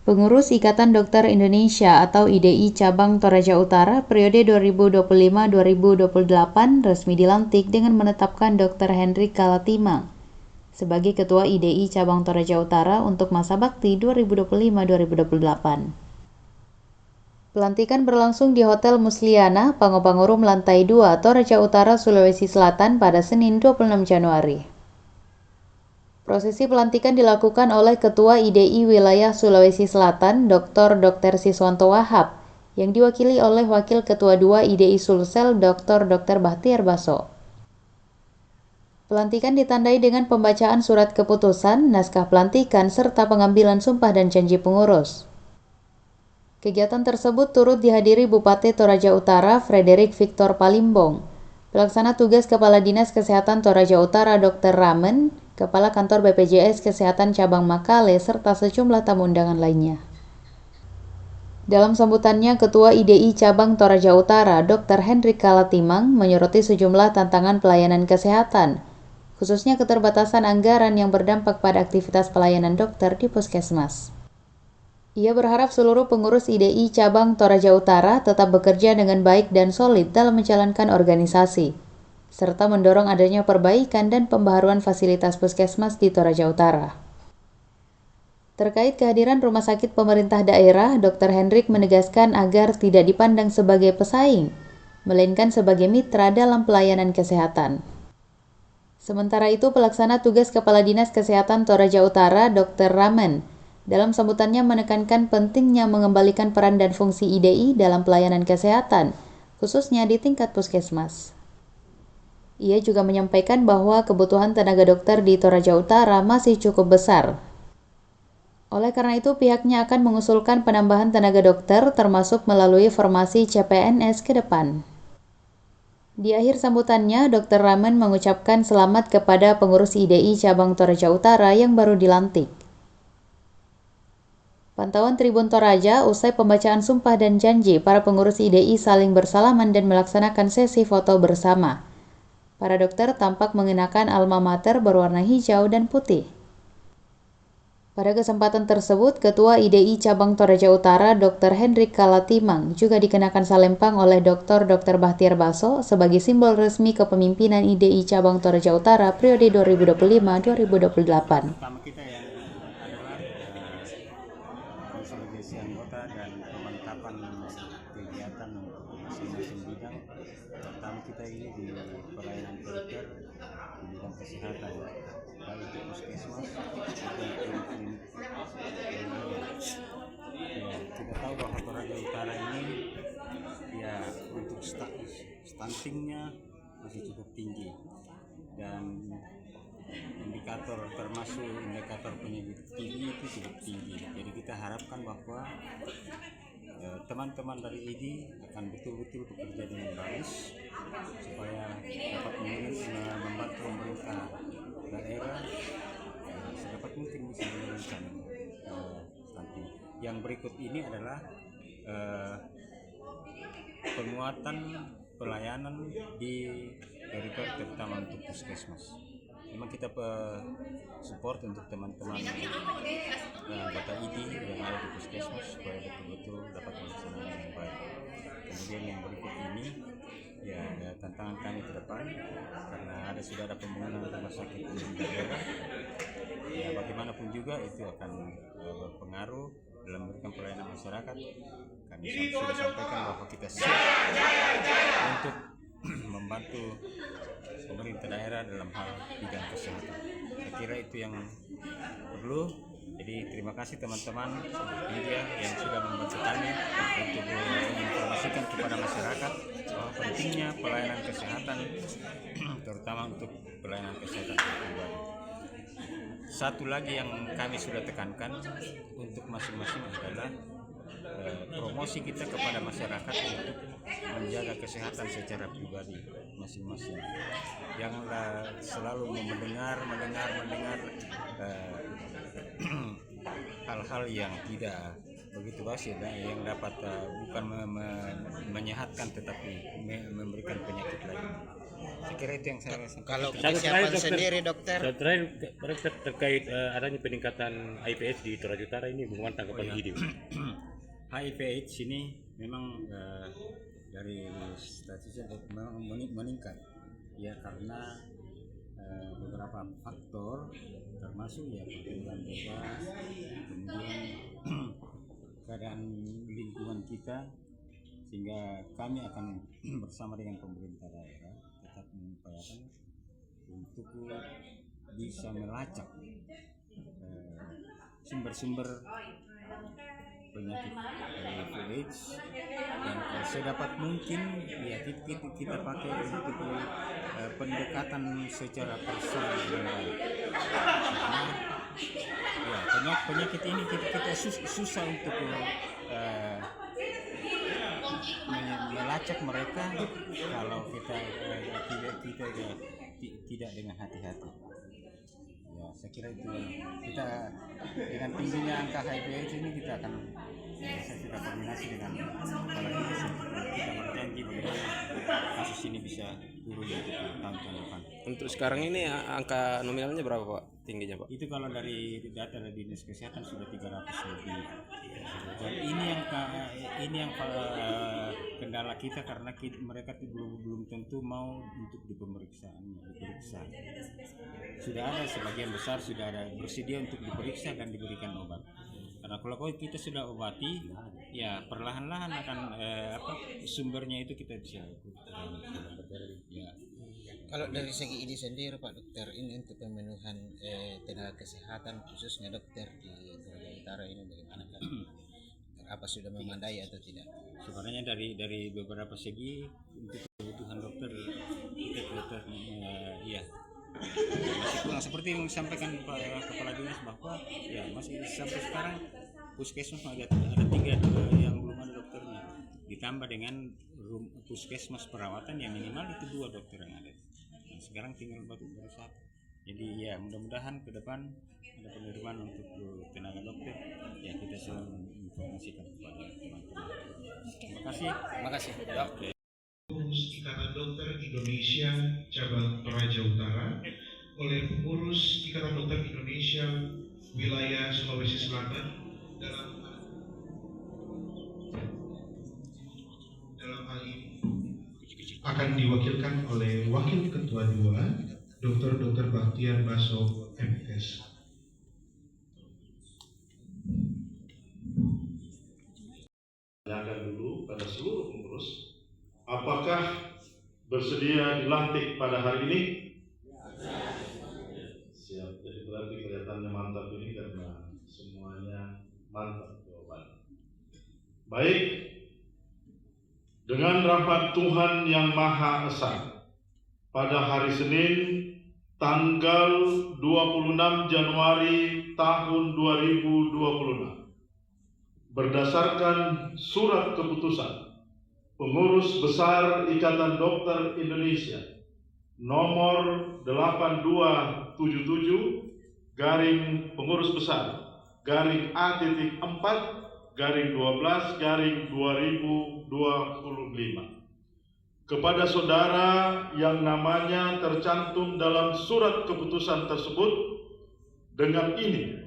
Pengurus Ikatan Dokter Indonesia atau IDI Cabang Toraja Utara periode 2025-2028 resmi dilantik dengan menetapkan Dr. Hendrik Kalatimang sebagai Ketua IDI Cabang Toraja Utara untuk masa bakti 2025-2028. Pelantikan berlangsung di Hotel Musliana, Pangopangurum Lantai 2, Toraja Utara, Sulawesi Selatan pada Senin 26 Januari. Prosesi pelantikan dilakukan oleh Ketua IDI Wilayah Sulawesi Selatan, Dr. Siswanto Wahab, yang diwakili oleh Wakil Ketua 2 IDI Sulsel, Dr. Bahtiar Baso. Pelantikan ditandai dengan pembacaan surat keputusan, naskah pelantikan, serta pengambilan sumpah dan janji pengurus. Kegiatan tersebut turut dihadiri Bupati Toraja Utara, Frederick Victor Palimbong, Pelaksana Tugas Kepala Dinas Kesehatan Toraja Utara Dr. Ramen, Kepala Kantor BPJS Kesehatan Cabang Makale, serta sejumlah tamu undangan lainnya. Dalam sambutannya, Ketua IDI Cabang Toraja Utara, Dr. Hendrik Kalatimang, menyoroti sejumlah tantangan pelayanan kesehatan, khususnya keterbatasan anggaran yang berdampak pada aktivitas pelayanan dokter di puskesmas. Ia berharap seluruh pengurus IDI Cabang Toraja Utara tetap bekerja dengan baik dan solid dalam menjalankan organisasi, serta mendorong adanya perbaikan dan pembaharuan fasilitas puskesmas di Toraja Utara. Terkait kehadiran rumah sakit pemerintah daerah, Dr. Hendrik menegaskan agar tidak dipandang sebagai pesaing, melainkan sebagai mitra dalam pelayanan kesehatan. Sementara itu, Pelaksana Tugas Kepala Dinas Kesehatan Toraja Utara, Dr. Ramen, dalam sambutannya menekankan pentingnya mengembalikan peran dan fungsi IDI dalam pelayanan kesehatan, khususnya di tingkat puskesmas. Ia juga menyampaikan bahwa kebutuhan tenaga dokter di Toraja Utara masih cukup besar. Oleh karena itu, pihaknya akan mengusulkan penambahan tenaga dokter termasuk melalui formasi CPNS ke depan. Di akhir sambutannya, Dr. Ramen mengucapkan selamat kepada pengurus IDI Cabang Toraja Utara yang baru dilantik. Pantauan Tribun Toraja, usai pembacaan sumpah dan janji, para pengurus IDI saling bersalaman dan melaksanakan sesi foto bersama. Para dokter tampak mengenakan alma mater berwarna hijau dan putih. Pada kesempatan tersebut, Ketua IDI Cabang Toraja Utara, Dr. Hendrik Kalatimang, juga dikenakan salempang oleh Dr. Bahtiar Baso sebagai simbol resmi kepemimpinan IDI Cabang Toraja Utara periode 2025-2028. Pertama kita yang adalah konsolidasi anggota dan pemantapan kegiatan masing-masing bidang. Pertama kita ini di pelayanan perifer di bidang kesehatan, baik itu puskesmas maupun klinik. Kita tahu bahwa Toraja Utara ini ya untuk stuntingnya masih cukup tinggi dan indikator termasuk indikator penyakit TB itu cukup tinggi. Jadi kita harapkan bahwa teman-teman dari IDI akan betul-betul bekerja dengan bagus supaya dapat membantu pemerintah daerah sedapat mungkin bisa menurunkan stunting. Yang berikut ini adalah penguatan pelayanan di perifer terutama untuk puskesmas. Memang kita support untuk teman-teman anggota IDI yang ada di puskesmas supaya betul-betul dapat melaksanakan dengan baik. Kemudian yang berikut ini ya ada tantangan kami ke depan karena sudah ada pembangunan rumah sakit di daerah. Ya bagaimanapun juga itu akan berpengaruh dalam memberikan pelayanan masyarakat. Kami sudah sampaikan bahwa kita siap untuk membantu pemerintah daerah dalam hal bidang kesehatan. Saya kira itu yang perlu. Jadi terima kasih teman-teman media yang sudah membantu kami untuk menginformasikan kepada masyarakat bahwa pentingnya pelayanan kesehatan, terutama untuk pelayanan kesehatan pribadi. Satu lagi yang kami sudah tekankan untuk masing-masing adalah promosi kita kepada masyarakat untuk menjaga kesehatan secara pribadi masing-masing. Janganlah selalu mendengar hal-hal yang tidak begitu basis yang dapat bukan menyehatkan tetapi memberikan penyakit lagi. Saya kira itu yang saya Kalau sampaikan. kesiapan sendiri dokter. Terakhir terkait adanya peningkatan HIV/AIDS di Toraja Utara ini, bagaimana tanggapan IDI? HIV/AIDS ini memang dari statistik memang meningkat ya, karena beberapa faktor termasuk ya pertumbuhan bebas, kemudian keadaan lingkungan kita, sehingga kami akan bersama dengan pemerintah daerah tetap mengupayakan untuk bisa melacak sumber-sumber penyakit HIV/AIDS, dan sedapat mungkin ya kita pakai untuk pendekatan secara personal dengan baik. Karena ya penyakit ini kita susah untuk melacak mereka kalau kita tidak dengan hati-hati. Ya, saya kira itu kita dengan tingginya angka HIV/AIDS ini kita akan saya sudah koordinasi dengan kepala dinas untuk kita berjanji bagaimana kasus ini bisa turun untuk tahun depan. Untuk sekarang ini angka nominalnya berapa Pak tingginya Pak? Itu kalau dari data dari dinas kesehatan sudah 300 lebih. Dan ini yang kendala kita karena mereka belum tentu mau untuk diperiksa. Sudah ada sebagian besar sudah ada bersedia untuk diperiksa dan diberikan obat. Karena kalau kita sudah obati, ya perlahan-lahan akan sumbernya itu kita bisa. Ya. Kalau dari segi ini sendiri Pak Dokter, ini untuk pemenuhan tenaga kesehatan khususnya dokter di Toraja Utara ini bagaimana kan? Apa sudah memadai atau tidak? Sebenarnya dari beberapa segi untuk kebutuhan dokter ya masih kurang, seperti yang disampaikan Pak Kepala Dinas bahwa ya masih sampai sekarang puskesmas ada 3 yang belum ada dokternya, ditambah dengan puskesmas perawatan yang minimal itu 2 dokter yang ada. Dan sekarang tinggal baru 1. Jadi ya mudah-mudahan ke depan ada penerimaan untuk tenaga dokter, ya kita selalu menginformasikan kepada teman-teman. Terima kasih. Oke. Ikatan Dokter Indonesia Cabang Toraja Utara oleh pengurus Ikatan Dokter Indonesia wilayah Sulawesi Selatan dalam hal ini akan diwakilkan oleh Wakil Ketua 2 Dr. Baktiar Baso MPS. Tanyakan dulu pada seluruh pengurus, apakah bersedia dilantik pada hari ini? Siap. Jadi berarti kelihatannya mantap ini karena semuanya mantap jawabannya. Baik, dengan rahmat Tuhan Yang Maha Esa, pada hari Senin tanggal 26 Januari tahun 2026, berdasarkan surat keputusan Pengurus Besar Ikatan Dokter Indonesia nomor 8277 garing Pengurus Besar garing A.4 garing 12 garing 2025 kepada saudara yang namanya tercantum dalam surat keputusan tersebut, dengan ini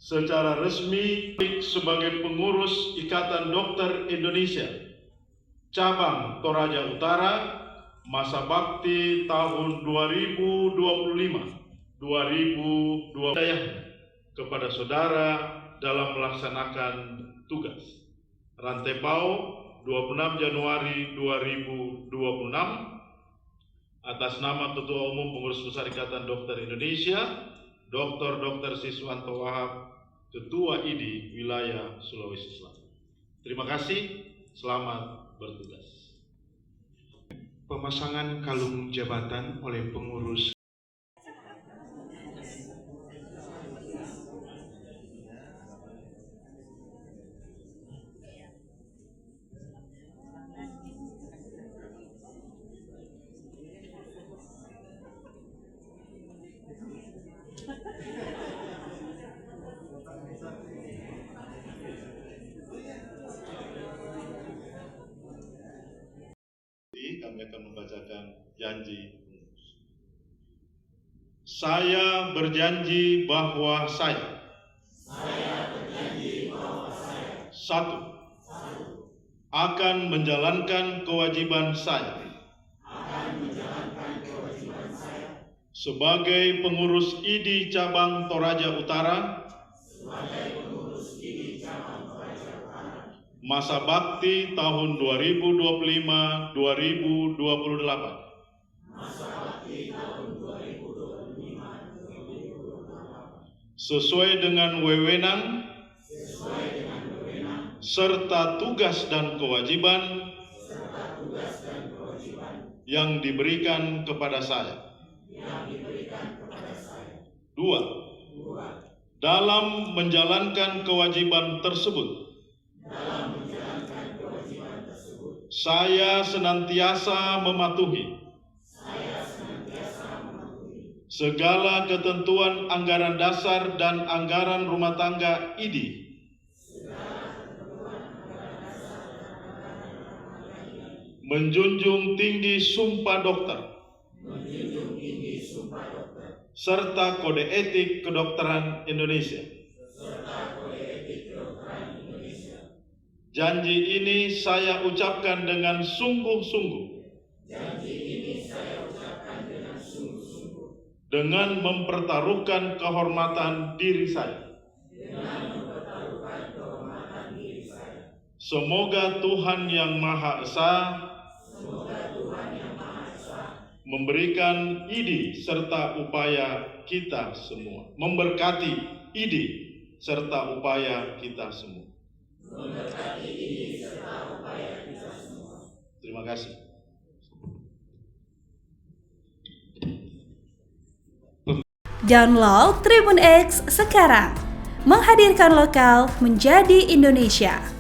secara resmi sebagai pengurus Ikatan Dokter Indonesia Cabang Toraja Utara masa bakti tahun 2025-2020 kepada saudara dalam melaksanakan tugas. Rantepao 26 Januari 2026 atas nama Ketua Umum Pengurus Besar Ikatan Dokter Indonesia Dr. Siswanto Wahab, Ketua IDI Wilayah Sulawesi Selatan. Terima kasih, selamat bertugas. Pemasangan kalung jabatan oleh pengurus. janji pengurus. Saya berjanji bahwa saya satu, akan menjalankan kewajiban saya sebagai pengurus IDI Cabang Toraja Utara masa bakti tahun 2025-2028 sesuai dengan wewenang serta tugas dan kewajiban yang diberikan kepada saya. 2. Dalam menjalankan kewajiban tersebut, saya senantiasa mematuhi segala ketentuan anggaran dasar dan anggaran rumah tangga IDI, menjunjung tinggi sumpah dokter, serta kode etik kedokteran Indonesia. Janji ini saya ucapkan dengan sungguh-sungguh, dengan mempertaruhkan kehormatan diri saya. Semoga Tuhan Yang Maha Esa memberikan IDI serta upaya kita semua, memberkati IDI serta upaya kita semua. Terima kasih. Download Tribun X sekarang, menghadirkan lokal menjadi Indonesia.